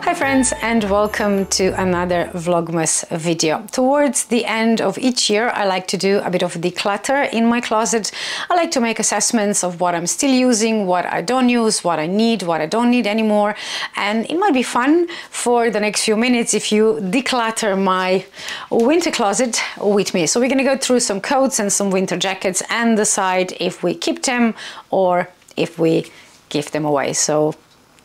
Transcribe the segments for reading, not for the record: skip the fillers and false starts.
Hi friends, and welcome to another Vlogmas video. Towards the end of each year, I like to do a bit of declutter in my closet. I like to make assessments of what I'm still using, what I don't use, what I need, what I don't need anymore. And it might be fun for the next few minutes if you declutter my winter closet with me. So we're gonna go through some coats and some winter jackets and decide if we keep them or if we give them away. So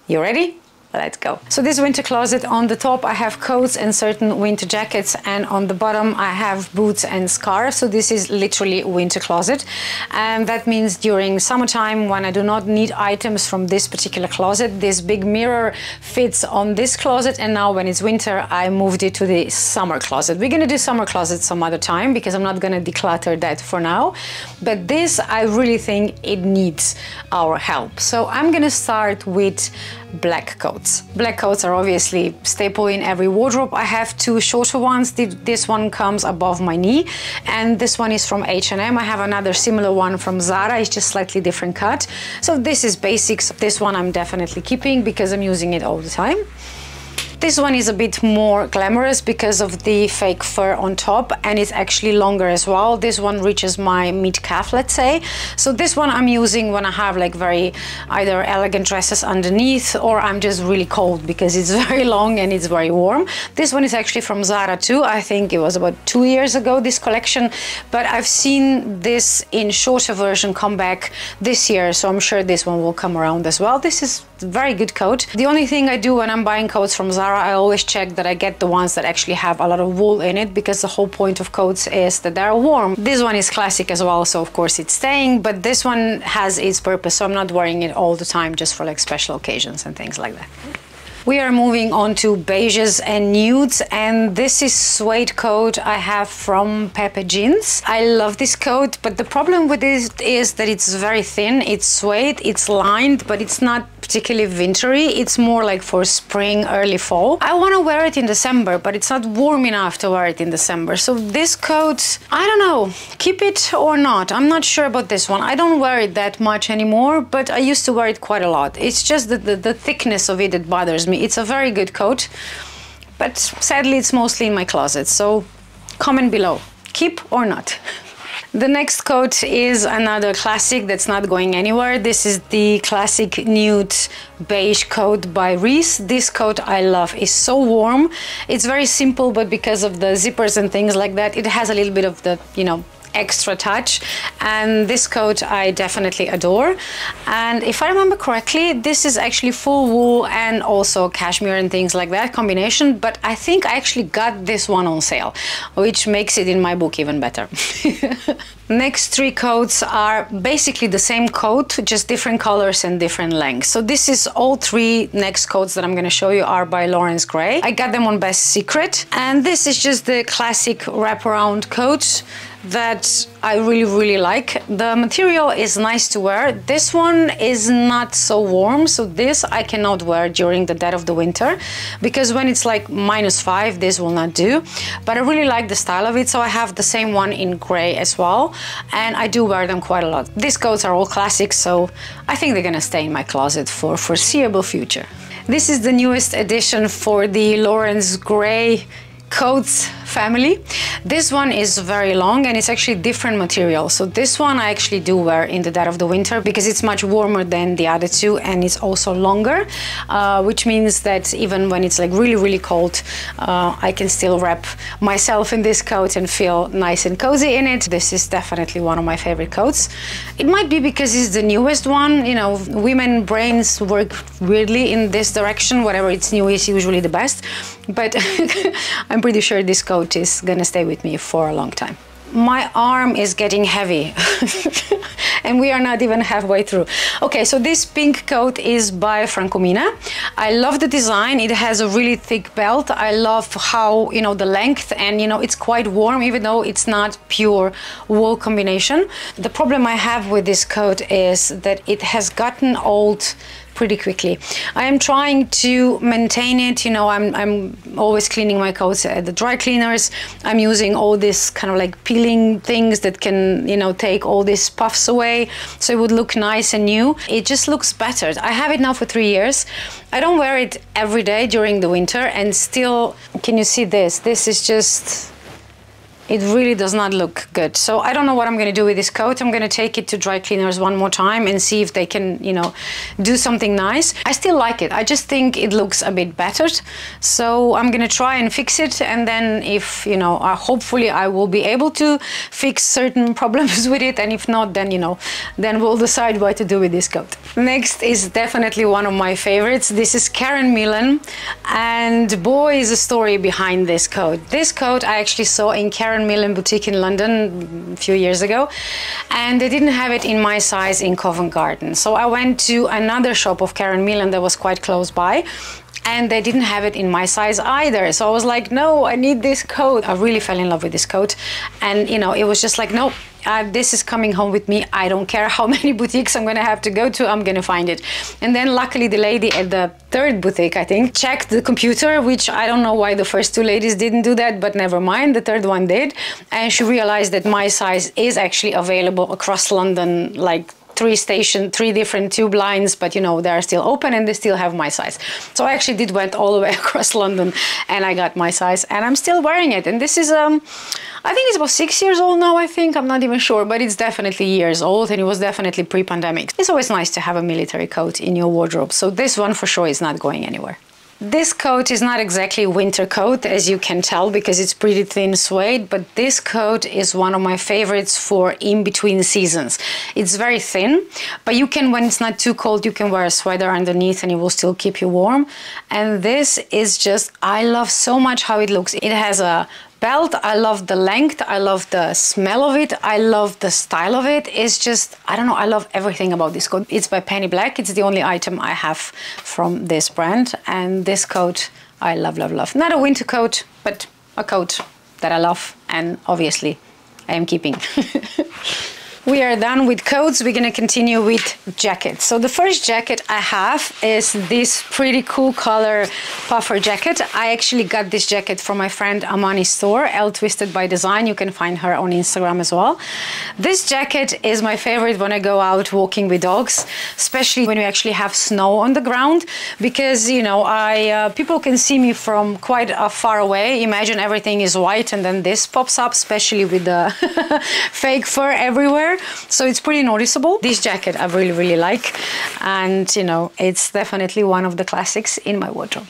you ready? Let's go. So this winter closet, on the top I have coats and certain winter jackets, and on the bottom I have boots and scarves. So this is literally winter closet, and that means during summertime when I do not need items from this particular closet, this big mirror fits on this closet, and now when it's winter I moved it to the summer closet. We're gonna do summer closet some other time because I'm not gonna declutter that for now, but this I really think it needs our help. So I'm gonna start with black coats. Black coats are obviously staple in every wardrobe. I have two shorter ones. This one comes above my knee, and this one is from H&M. I have another similar one from Zara. It's just slightly different cut. So this is basics. This one I'm definitely keeping because I'm using it all the time. This one is a bit more glamorous because of the fake fur on top, and it's actually longer as well. This one reaches my mid-calf, let's say. So this one I'm using when I have like very either elegant dresses underneath, or I'm just really cold because it's very long and it's very warm. This one is actually from Zara too. I think it was about 2 years ago, this collection, but I've seen this in shorter version come back this year, so I'm sure this one will come around as well. This is a very good coat. The only thing I do when I'm buying coats from Zara, I always check that I get the ones that actually have a lot of wool in it, because the whole point of coats is that they're warm. This one is classic as well, so of course it's staying, but this one has its purpose, so I'm not wearing it all the time, just for like special occasions and things like that. We are moving on to beiges and nudes, and this is suede coat I have from Pepe Jeans. I love this coat, but the problem with it is that it's very thin. It's suede, it's lined, but it's not particularly wintry. It's more like for spring, early fall. I want to wear it in December, but it's not warm enough to wear it in December. So this coat, I don't know, keep it or not. I'm not sure about this one. I don't wear it that much anymore, but I used to wear it quite a lot. It's just the thickness of it that bothers me. It's a very good coat, but sadly it's mostly in my closet. So comment below, keep or not. The next coat is another classic that's not going anywhere. This is the classic nude beige coat by Reese. This coat I love. It's so warm. It's very simple, but because of the zippers and things like that, it has a little bit of the, you know, extra touch, and this coat I definitely adore. And if I remember correctly, this is actually full wool and also cashmere and things like that combination, but I think I actually got this one on sale, which makes it in my book even better. Next three coats are basically the same coat, just different colors and different lengths. So this is all three next coats that I'm going to show you are by Lawrence Gray. I got them on Best Secret, and this is just the classic wraparound coat that I really like. The material is nice to wear. This one is not so warm, so this I cannot wear during the dead of the winter, because when it's like -5, this will not do. But I really like the style of it, so I have the same one in gray as well, and I do wear them quite a lot. These coats are all classics, so I think they're gonna stay in my closet for foreseeable future. This is the newest addition for the Lawrence Gray coats family. This one is very long, and it's actually different material. So this one I actually do wear in the dead of the winter because it's much warmer than the other two, and it's also longer, which means that even when it's like really cold, I can still wrap myself in this coat and feel nice and cozy in it. This is definitely one of my favorite coats. It might be because it's the newest one. You know, women brains work weirdly in this direction. Whatever it's new is usually the best, but I'm pretty sure this coat is gonna stay with me for a long time. My arm is getting heavy and we are not even halfway through. Okay, so this pink coat is by Francomina. I love the design. It has a really thick belt. I love how, you know, the length, and you know, it's quite warm even though it's not pure wool combination. The problem I have with this coat is that it has gotten old pretty quickly. I am trying to maintain it, you know, I'm always cleaning my coats at the dry cleaners. I'm using all this kind of like peeling things that can, you know, take all these puffs away so it would look nice and new. It just looks better. I have it now for 3 years. I don't wear it every day during the winter, and still, can you see this? This is just, it really does not look good. So I don't know what I'm going to do with this coat. I'm going to take it to dry cleaners one more time and see if they can, you know, do something nice. I still like it. I just think it looks a bit battered. So I'm going to try and fix it. And then if, you know, hopefully I will be able to fix certain problems with it. And if not, then, you know, then we'll decide what to do with this coat. Next is definitely one of my favorites. This is Karen Millen. And boy, is a story behind this coat. This coat I actually saw in Karen Millen boutique in London a few years ago, and they didn't have it in my size in Covent Garden. So I went to another shop of Karen Millen that was quite close by, and they didn't have it in my size either. So I was like, no, I need this coat. I really fell in love with this coat, and you know, it was just like, no, this is coming home with me. I don't care how many boutiques I'm gonna have to go to, I'm gonna find it. And then luckily the lady at the third boutique, I think, checked the computer, which I don't know why the first two ladies didn't do that, but never mind, the third one did. And she realized that my size is actually available across London, like 3 different tube lines, but you know, they are still open and they still have my size. So I actually went all the way across London and I got my size, and I'm still wearing it. And this is I think it's about 6 years old now, I think. I'm not even sure, but it's definitely years old, and it was definitely pre-pandemic. It's always nice to have a military coat in your wardrobe. So this one for sure is not going anywhere. This coat is not exactly a winter coat, as you can tell, because it's pretty thin suede, but this coat is one of my favorites for in between seasons. It's very thin, but you can, when it's not too cold, you can wear a sweater underneath and it will still keep you warm. And this is just, I love so much how it looks. It has a belt. I love the length. I love the smell of it. I love the style of it. It's just, I don't know, I love everything about this coat. It's by Penny Black. It's the only item I have from this brand. And this coat, I love, love, love. Not a winter coat, but a coat that I love. And obviously, I am keeping. We are done with coats. We're going to continue with jackets. So the first jacket I have is this pretty cool color puffer jacket. I actually got this jacket from my friend Amani's store, L Twisted by Design. You can find her on Instagram as well. This jacket is my favorite when I go out walking with dogs, especially when we actually have snow on the ground, because, you know, people can see me from quite far away. Imagine everything is white and then this pops up, especially with the fake fur everywhere. So it's pretty noticeable. This jacket I really, really like. And, you know, it's definitely one of the classics in my wardrobe.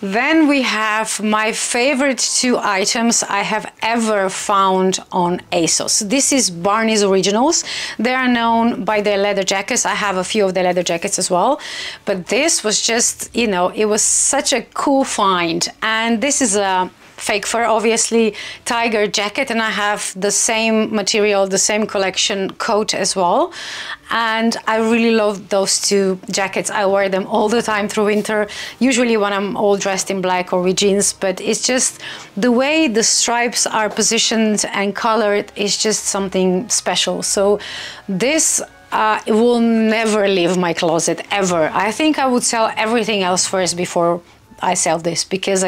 Then we have my favorite 2 items I have ever found on ASOS. This is Barney's Originals. They are known by their leather jackets. I have a few of their leather jackets as well. But this was just, you know, it was such a cool find. And this is a fake fur, obviously, tiger jacket, and I have the same material, the same collection coat as well. And I really love those 2 jackets. I wear them all the time through winter, usually when I'm all dressed in black or with jeans, but it's just the way the stripes are positioned and colored is just something special. So this it will never leave my closet, ever. I think I would sell everything else first before I sell this, because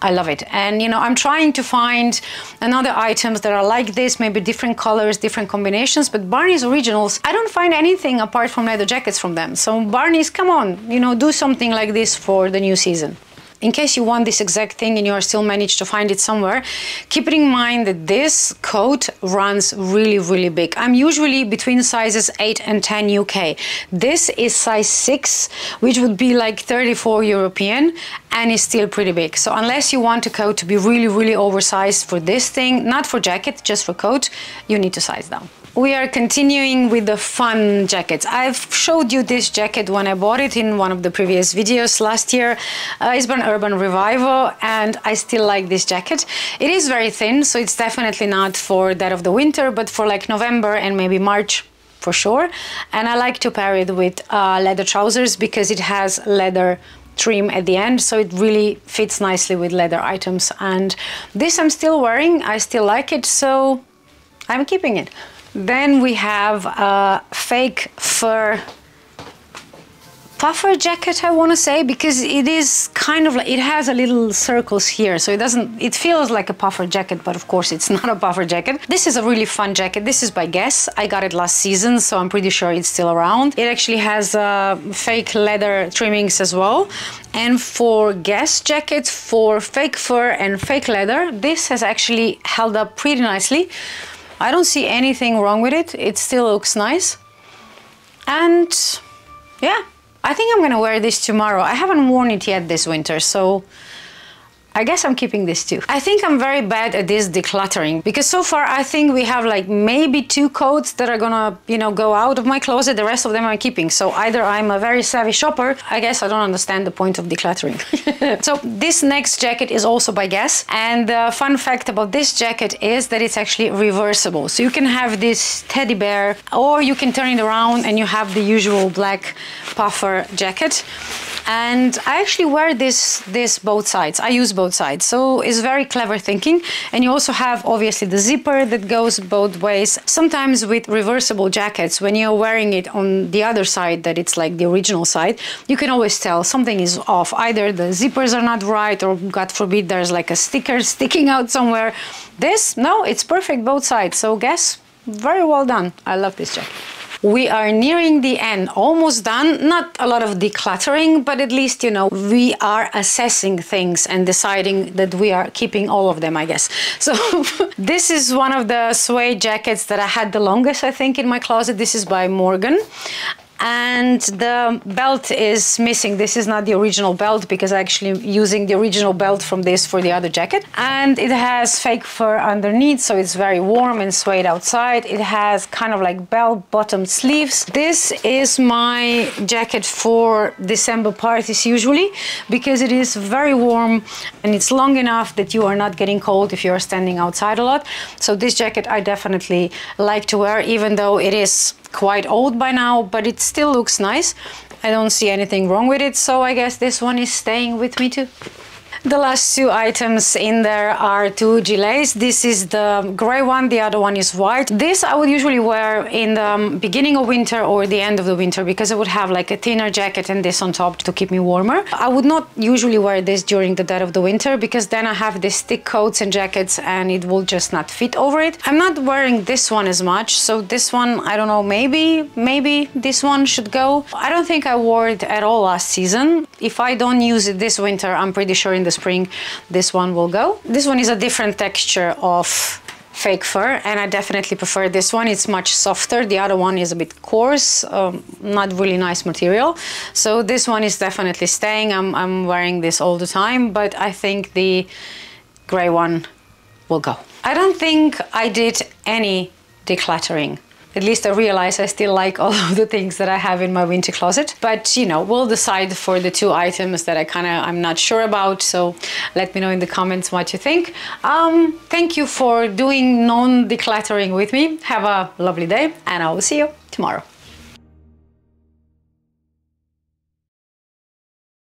I love it. And, you know, I'm trying to find another items that are like this, maybe different colors, different combinations, but Barney's Originals, I don't find anything apart from leather jackets from them. So Barney's, come on, you know, do something like this for the new season. In case you want this exact thing and you are still managed to find it somewhere, keep in mind that this coat runs really, really big. I'm usually between sizes 8 and 10 UK. This is size 6, which would be like 34 European, and is still pretty big. So unless you want a coat to be really, really oversized for this thing, not for jacket, just for coat, you need to size down. We are continuing with the fun jackets. I've showed you this jacket when I bought it in one of the previous videos last year. It's been Urban Revival, and I still like this jacket. It is very thin, so it's definitely not for that of the winter, but for like November and maybe March for sure. And I like to pair it with leather trousers because it has leather trim at the end, so it really fits nicely with leather items. And this I'm still wearing. I still like it, so I'm keeping it. Then we have a fake fur puffer jacket, I want to say, because it is kind of like, it has a little circles here, so it feels like a puffer jacket, but of course it's not a puffer jacket. This is a really fun jacket. This is by Guess. I got it last season, so I'm pretty sure it's still around. It actually has fake leather trimmings as well. And for Guess jackets, for fake fur and fake leather, this has actually held up pretty nicely. I don't see anything wrong with it. It still looks nice. And yeah, I think I'm gonna wear this tomorrow. I haven't worn it yet this winter, so I guess I'm keeping this too. I think I'm very bad at this decluttering, because so far I think we have like maybe 2 coats that are gonna, you know, go out of my closet. The rest of them I'm keeping. So either I'm a very savvy shopper, I guess I don't understand the point of decluttering. So this next jacket is also by Guess. And the fun fact about this jacket is that it's actually reversible. So you can have this teddy bear, or you can turn it around and you have the usual black puffer jacket. And I actually wear this both sides. I use both sides, so it's very clever thinking. And you also have obviously the zipper that goes both ways. Sometimes with reversible jackets, when you're wearing it on the other side, that it's like the original side, you can always tell something is off. Either the zippers are not right, or God forbid there's like a sticker sticking out somewhere. This, no, it's perfect both sides. So Guess, very well done. I love this jacket. We are nearing the end, almost done. Not a lot of decluttering, but at least, you know, we are assessing things and deciding that we are keeping all of them, I guess. So this is one of the suede jackets that I had the longest, I think, in my closet. This is by Morgan. And the belt is missing. This is not the original belt, because I'm actually using the original belt from this for the other jacket. And it has fake fur underneath, so it's very warm and suede outside. It has kind of like bell-bottomed sleeves. This is my jacket for December parties usually, because it is very warm and it's long enough that you are not getting cold if you're standing outside a lot. So this jacket I definitely like to wear, even though it is quite old by now, but it still looks nice. I don't see anything wrong with it, so I guess this one is staying with me too. The last 2 items in there are 2 gilets. This is the gray one, the other one is white. This I would usually wear in the beginning of winter or the end of the winter, because I would have like a thinner jacket and this on top to keep me warmer. I would not usually wear this during the dead of the winter, because then I have these thick coats and jackets and it will just not fit over it. I'm not wearing this one as much, so this one, I don't know, maybe this one should go. I don't think I wore it at all last season. If I don't use it this winter, I'm pretty sure in the spring this one will go. This one is a different texture of fake fur, and I definitely prefer this one. It's much softer. The other one is a bit coarse, not really nice material. So this one is definitely staying. I'm wearing this all the time, but I think the gray one will go. I don't think I did any decluttering. At least I realize I still like all of the things that I have in my winter closet. But, you know, we'll decide for the 2 items that I'm not sure about. So let me know in the comments what you think. Thank you for doing non-decluttering with me. Have a lovely day, and I will see you tomorrow.